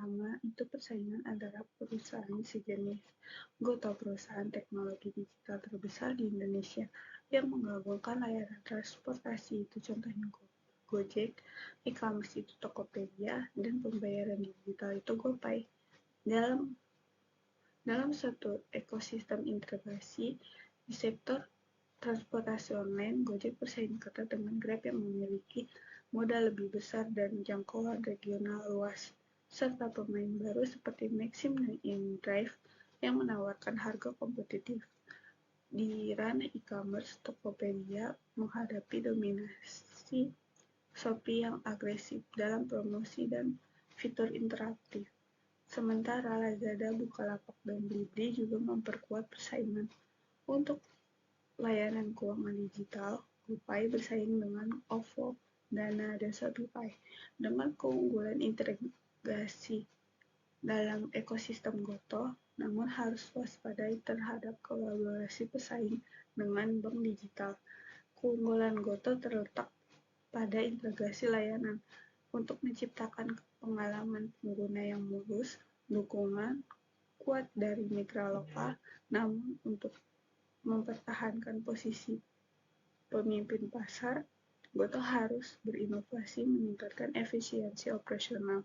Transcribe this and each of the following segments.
pertama itu persaingan antara perusahaan sejenis. Gotoh, perusahaan teknologi digital terbesar di Indonesia yang menggabungkan layanan transportasi itu contohnya Gojek, e-commerce itu Tokopedia, dan pembayaran digital itu GoPay. Dalam suatu ekosistem integrasi di sektor transportasi online, Gojek bersaing ketat dengan Grab yang memiliki modal lebih besar dan jangkauan regional luas, serta pemain baru seperti Maxim dan InDrive yang menawarkan harga kompetitif. Di ranah e-commerce, Tokopedia menghadapi dominasi Shopee yang agresif dalam promosi dan fitur interaktif. Sementara Lazada, Bukalapak, dan Blibli juga memperkuat persaingan. Untuk layanan keuangan digital, GoPay bersaing dengan OVO, Dana, dan Shopify. Dengan keunggulan integrasi dalam ekosistem Gotoh, namun harus waspadai terhadap kolaborasi pesaing dengan bank digital. Keunggulan Gotoh terletak pada integrasi layanan untuk menciptakan pengalaman pengguna yang mulus, dukungan kuat dari mitra lokal, namun untuk mempertahankan posisi pemimpin pasar, Gotoh harus berinovasi, meningkatkan efisiensi operasional,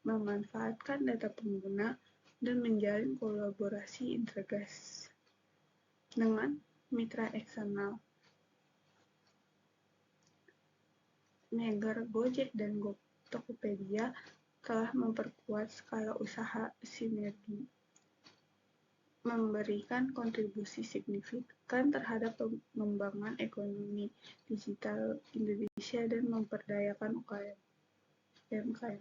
memanfaatkan data pengguna, dan menjalin kolaborasi integrasi dengan mitra eksternal. Megger, Gojek, dan Tokopedia telah memperkuat skala usaha sinergi, memberikan kontribusi signifikan terhadap pengembangan ekonomi digital Indonesia dan memperdayakan UMKM.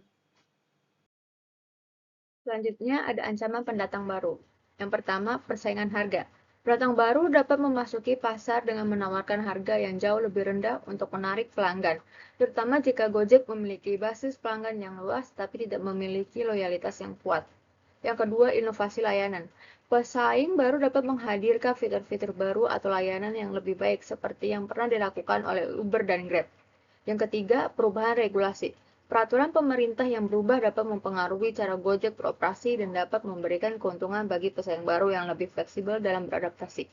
Selanjutnya ada ancaman pendatang baru. Yang pertama, persaingan harga. Pendatang baru dapat memasuki pasar dengan menawarkan harga yang jauh lebih rendah untuk menarik pelanggan, terutama jika Gojek memiliki basis pelanggan yang luas tapi tidak memiliki loyalitas yang kuat. Yang kedua, inovasi layanan. Pesaing baru dapat menghadirkan fitur-fitur baru atau layanan yang lebih baik seperti yang pernah dilakukan oleh Uber dan Grab. Yang ketiga, perubahan regulasi. Peraturan pemerintah yang berubah dapat mempengaruhi cara Gojek beroperasi dan dapat memberikan keuntungan bagi pesaing baru yang lebih fleksibel dalam beradaptasi.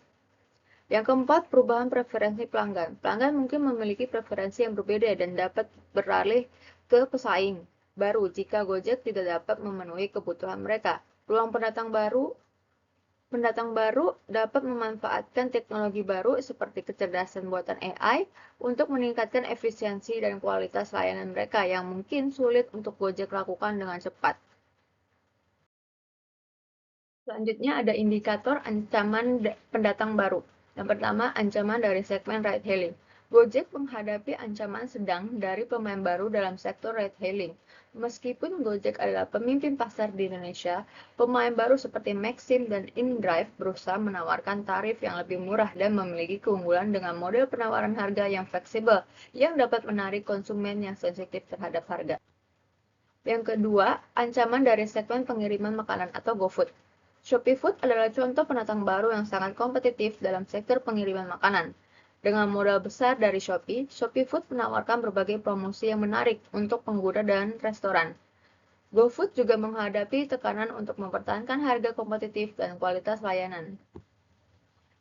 Yang keempat, perubahan preferensi pelanggan. Pelanggan mungkin memiliki preferensi yang berbeda dan dapat beralih ke pesaing baru jika Gojek tidak dapat memenuhi kebutuhan mereka. Peluang pendatang baru dapat memanfaatkan teknologi baru seperti kecerdasan buatan AI untuk meningkatkan efisiensi dan kualitas layanan mereka yang mungkin sulit untuk Gojek lakukan dengan cepat. Selanjutnya ada indikator ancaman pendatang baru. Yang pertama, ancaman dari segmen ride-hailing. Gojek menghadapi ancaman sedang dari pemain baru dalam sektor ride-hailing. Meskipun Gojek adalah pemimpin pasar di Indonesia, pemain baru seperti Maxim dan InDrive berusaha menawarkan tarif yang lebih murah dan memiliki keunggulan dengan model penawaran harga yang fleksibel yang dapat menarik konsumen yang sensitif terhadap harga. Yang kedua, ancaman dari segmen pengiriman makanan atau GoFood. Shopee Food adalah contoh pendatang baru yang sangat kompetitif dalam sektor pengiriman makanan. Dengan modal besar dari Shopee, Shopee Food menawarkan berbagai promosi yang menarik untuk pengguna dan restoran. GoFood juga menghadapi tekanan untuk mempertahankan harga kompetitif dan kualitas layanan.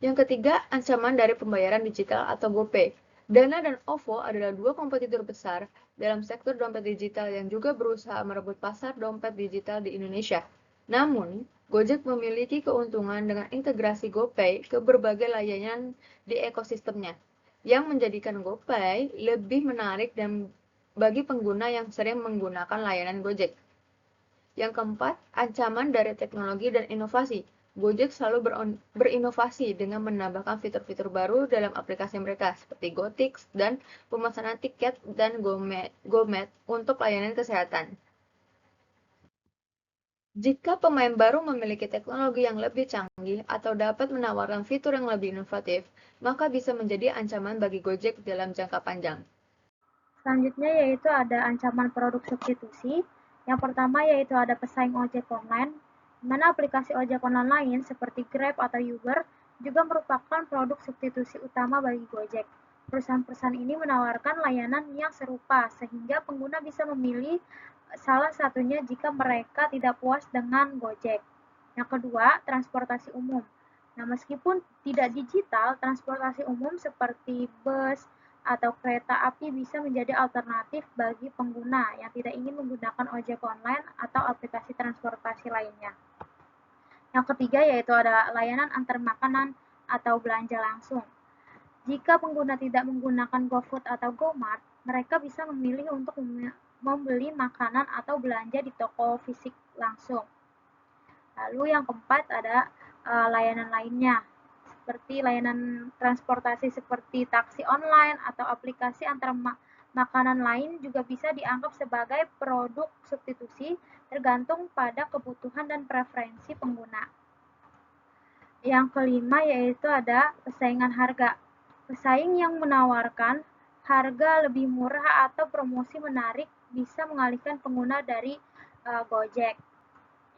Yang ketiga, ancaman dari pembayaran digital atau GoPay. Dana dan OVO adalah dua kompetitor besar dalam sektor dompet digital yang juga berusaha merebut pasar dompet digital di Indonesia. Namun, Gojek memiliki keuntungan dengan integrasi GoPay ke berbagai layanan di ekosistemnya, yang menjadikan GoPay lebih menarik dan bagi pengguna yang sering menggunakan layanan Gojek. Yang keempat, ancaman dari teknologi dan inovasi. Gojek selalu berinovasi dengan menambahkan fitur-fitur baru dalam aplikasi mereka seperti GoTix dan pemesanan tiket dan GoMed untuk layanan kesehatan. Jika pemain baru memiliki teknologi yang lebih canggih atau dapat menawarkan fitur yang lebih inovatif, maka bisa menjadi ancaman bagi Gojek dalam jangka panjang. Selanjutnya yaitu ada ancaman produk substitusi. Yang pertama yaitu ada pesaing ojek online, di mana aplikasi ojek online lain seperti Grab atau Uber juga merupakan produk substitusi utama bagi Gojek. Perusahaan-perusahaan ini menawarkan layanan yang serupa sehingga pengguna bisa memilih salah satunya jika mereka tidak puas dengan Gojek. Yang kedua, transportasi umum. Nah, meskipun tidak digital, transportasi umum seperti bus atau kereta api bisa menjadi alternatif bagi pengguna yang tidak ingin menggunakan ojek online atau aplikasi transportasi lainnya. Yang ketiga yaitu ada layanan antar makanan atau belanja langsung. Jika pengguna tidak menggunakan GoFood atau GoMart, mereka bisa memilih untuk membeli makanan atau belanja di toko fisik langsung. Lalu yang keempat ada layanan lainnya, seperti layanan transportasi seperti taksi online atau aplikasi antar makanan lain juga bisa dianggap sebagai produk substitusi tergantung pada kebutuhan dan preferensi pengguna. Yang kelima yaitu ada persaingan harga. Pesaing yang menawarkan harga lebih murah atau promosi menarik bisa mengalihkan pengguna dari Gojek.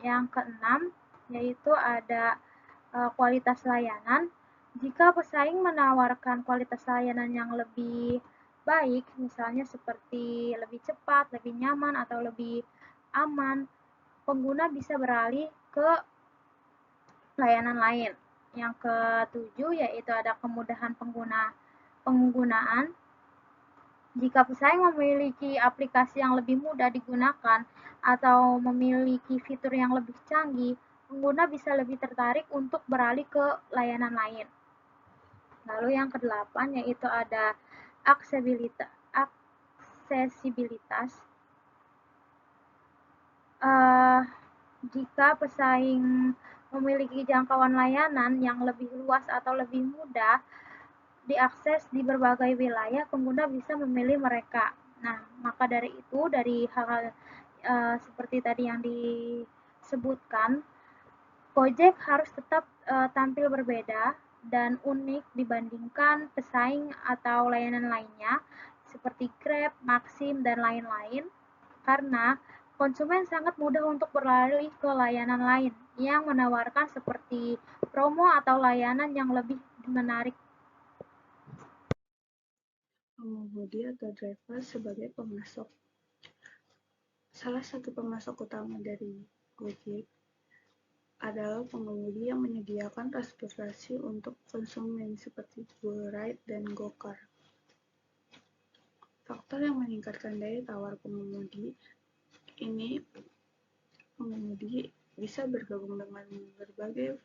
Yang keenam yaitu ada kualitas layanan. Jika pesaing menawarkan kualitas layanan yang lebih baik, misalnya seperti lebih cepat, lebih nyaman, atau lebih aman, pengguna bisa beralih ke layanan lain. Yang ketujuh yaitu ada kemudahan penggunaan. Jika pesaing memiliki aplikasi yang lebih mudah digunakan atau memiliki fitur yang lebih canggih, pengguna bisa lebih tertarik untuk beralih ke layanan lain. Lalu yang kedelapan yaitu ada aksesibilitas. Jika pesaing memiliki jangkauan layanan yang lebih luas atau lebih mudah diakses di berbagai wilayah, pengguna bisa memilih mereka. Nah, maka dari itu, dari hal-hal seperti tadi yang disebutkan, Gojek harus tetap tampil berbeda dan unik dibandingkan pesaing atau layanan lainnya seperti Grab, Maxim, dan lain-lain, karena konsumen sangat mudah untuk beralih ke layanan lain yang menawarkan seperti promo atau layanan yang lebih menarik. Pengemudi atau driver sebagai pemasok. Salah satu pemasok utama dari Gojek adalah pengemudi yang menyediakan transportasi untuk konsumen seperti GoRide dan GoCar. Faktor yang meningkatkan daya tawar pengemudi ini, pengemudi bisa bergabung dengan berbagai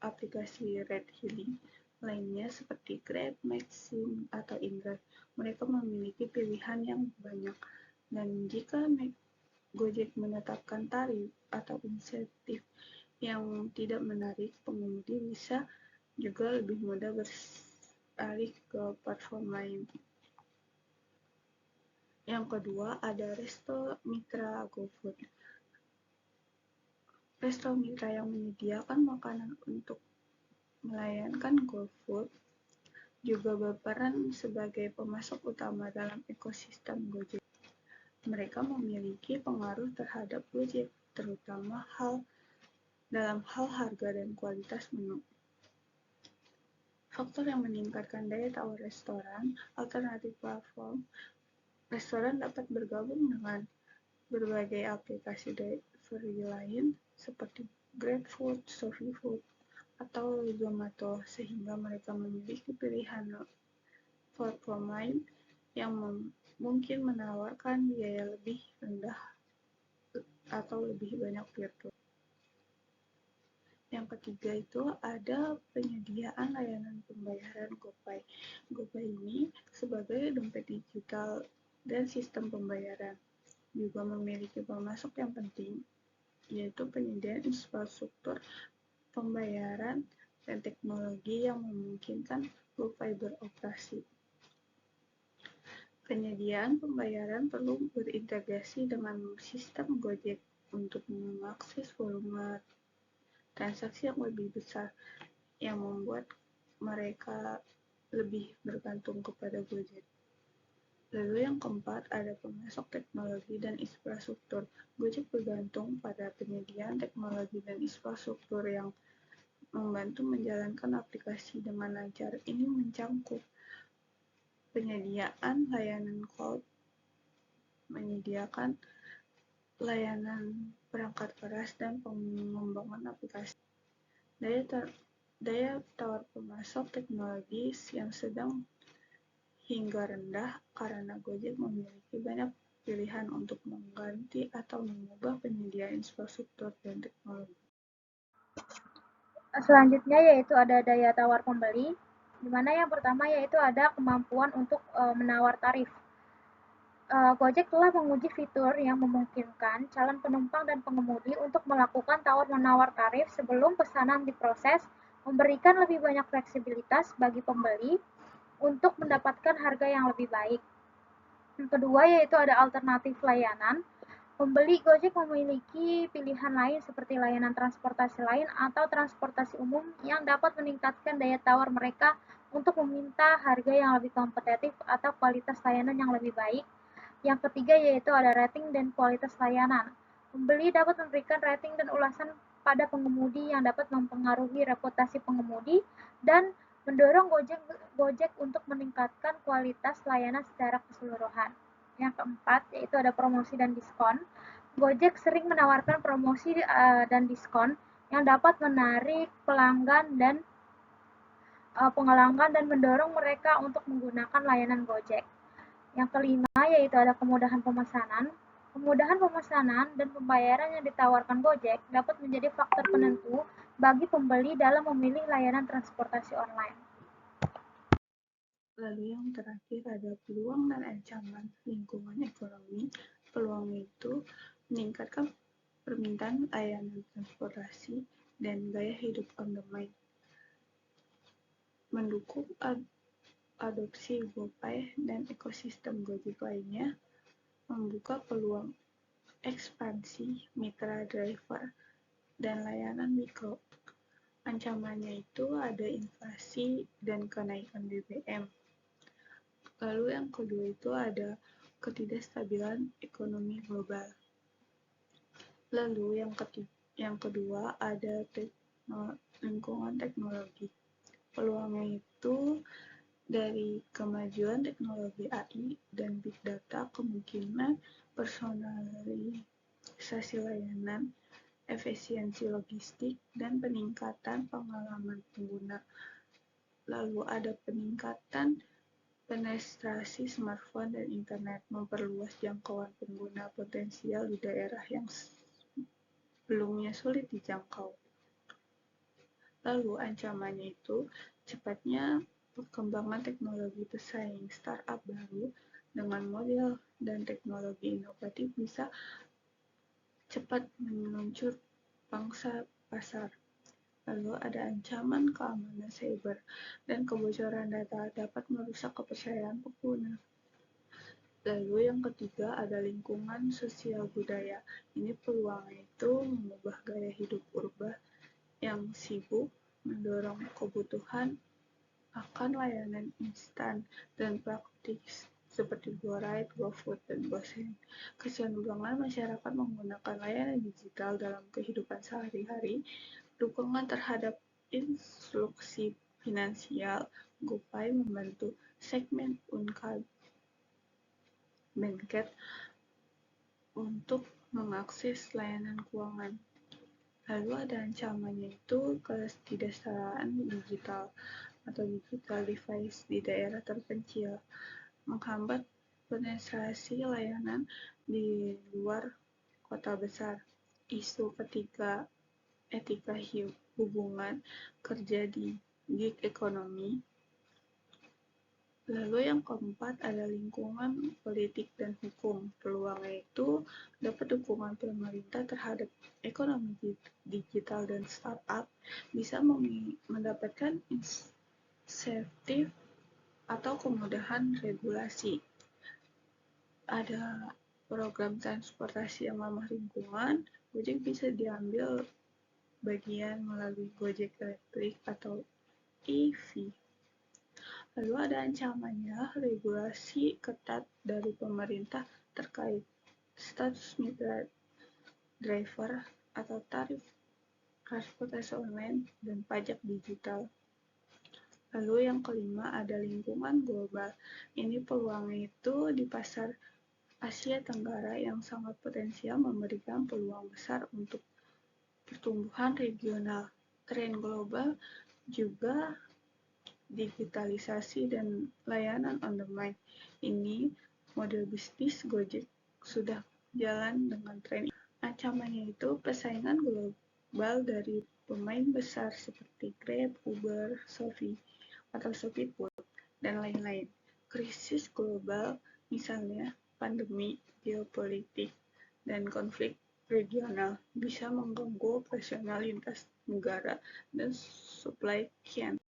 aplikasi ride-hailing lainnya seperti Grab, Maxim, atau InDrive. Mereka memiliki pilihan yang banyak, dan jika Gojek menetapkan tarif atau insentif yang tidak menarik, pengemudi bisa juga lebih mudah beralih ke platform lain. Yang kedua ada Resto Mitra GoFood. Resto Mitra yang menyediakan makanan untuk melayankan GoFood juga berperan sebagai pemasok utama dalam ekosistem Gojek. Mereka memiliki pengaruh terhadap Gojek, terutama dalam hal harga dan kualitas menu. Faktor yang meningkatkan daya tawar restoran, alternatif platform. Restoran dapat bergabung dengan berbagai aplikasi delivery lain seperti GrabFood, ShopeeFood, atau Zomato, sehingga mereka memiliki pilihan platform lain yang mungkin menawarkan biaya lebih rendah atau lebih banyak fitur. Yang ketiga itu ada penyediaan layanan pembayaran GoPay. GoPay ini sebagai dompet digital dan sistem pembayaran juga memiliki pemasok yang penting, yaitu penyediaan infrastruktur pembayaran dan teknologi yang memungkinkan GoPay beroperasi. Penyediaan pembayaran perlu berintegrasi dengan sistem Gojek untuk mengakses volume transaksi yang lebih besar, yang membuat mereka lebih bergantung kepada Gojek. Lalu yang keempat ada pemasok teknologi dan infrastruktur. Gojek bergantung pada penyediaan teknologi dan infrastruktur yang membantu menjalankan aplikasi dengan lancar. Ini mencangkup penyediaan layanan cloud, menyediakan layanan perangkat keras dan pengembangan aplikasi. Daya tawar pemasok teknologi yang sedang hingga rendah karena Gojek memiliki banyak pilihan untuk mengganti atau mengubah penyedia infrastruktur dan teknologi. Selanjutnya yaitu ada daya tawar pembeli, di mana yang pertama yaitu ada kemampuan untuk menawar tarif. Gojek telah menguji fitur yang memungkinkan calon penumpang dan pengemudi untuk melakukan tawar-menawar tarif sebelum pesanan diproses, memberikan lebih banyak fleksibilitas bagi pembeli untuk mendapatkan harga yang lebih baik. Yang kedua yaitu ada alternatif layanan. Pembeli Gojek memiliki pilihan lain seperti layanan transportasi lain atau transportasi umum yang dapat meningkatkan daya tawar mereka untuk meminta harga yang lebih kompetitif atau kualitas layanan yang lebih baik. Yang ketiga yaitu ada rating dan kualitas layanan. Pembeli dapat memberikan rating dan ulasan pada pengemudi yang dapat mempengaruhi reputasi pengemudi dan mendorong Gojek untuk meningkatkan kualitas layanan secara keseluruhan. Yang keempat yaitu ada promosi dan diskon. Gojek sering menawarkan promosi dan diskon yang dapat menarik pelanggan dan mendorong mereka untuk menggunakan layanan Gojek. Yang kelima yaitu ada kemudahan pemesanan. Kemudahan pemesanan dan pembayaran yang ditawarkan Gojek dapat menjadi faktor penentu bagi pembeli dalam memilih layanan transportasi online. Lalu yang terakhir ada peluang dan ancaman lingkungan ekonomi. Peluang itu meningkatkan permintaan layanan transportasi dan gaya hidup on the mind, mendukung adopsi GoPay dan ekosistem Gojek lainnya, membuka peluang ekspansi mitra driver dan layanan mikro. Ancamannya itu ada inflasi dan kenaikan BBM. Lalu yang kedua itu ada ketidakstabilan ekonomi global. Lalu yang kedua ada lingkungan teknologi. Peluangnya itu dari kemajuan teknologi AI dan big data, kemungkinan personalisasi layanan, efisiensi logistik, dan peningkatan pengalaman pengguna. Lalu ada peningkatan penetrasi smartphone dan internet, memperluas jangkauan pengguna potensial di daerah yang sebelumnya sulit dijangkau. Lalu ancamannya itu cepatnya perkembangan teknologi pesaing startup baru dengan model dan teknologi inovatif bisa cepat meluncur pangsa pasar. Lalu ada ancaman keamanan cyber dan kebocoran data dapat merusak kepercayaan pengguna. Lalu yang ketiga ada lingkungan sosial budaya. Ini peluangnya itu mengubah gaya hidup urban yang sibuk, mendorong kebutuhan akan layanan instan dan praktis seperti GoRide, GoFood, dan GoSend. Kecenderungan masyarakat menggunakan layanan digital dalam kehidupan sehari-hari, dukungan terhadap instruksi finansial, GoPay membantu segmen unbanked untuk mengakses layanan keuangan. Lalu ada ancamannya itu ketidaksetaraan digital atau digital device di daerah terpencil, menghambat penetrasi layanan di luar kota besar. Isu ketiga etika hubungan kerja di gig ekonomi. Lalu yang keempat ada lingkungan politik dan hukum. Peluangnya itu dapat dukungan pemerintah terhadap ekonomi digital dan startup, bisa mendapatkan insentif atau kemudahan regulasi. Ada program transportasi yang ramah lingkungan, Gojek bisa diambil bagian melalui Gojek Elektrik atau EV. Lalu ada ancamannya regulasi ketat dari pemerintah terkait status mitra driver atau tarif transportasi online dan pajak digital. Lalu yang kelima ada lingkungan global. Ini peluangnya itu di pasar Asia Tenggara yang sangat potensial memberikan peluang besar untuk pertumbuhan regional. Tren global juga digitalisasi dan layanan on-demand. Ini model bisnis Gojek sudah jalan dengan tren ini. Ancamannya itu persaingan global dari pemain besar seperti Grab, Uber, Shopee atau ShopeeFood, dan lain-lain. Krisis global, misalnya pandemi, geopolitik, dan konflik regional bisa mengganggu operasional lintas negara dan supply chain.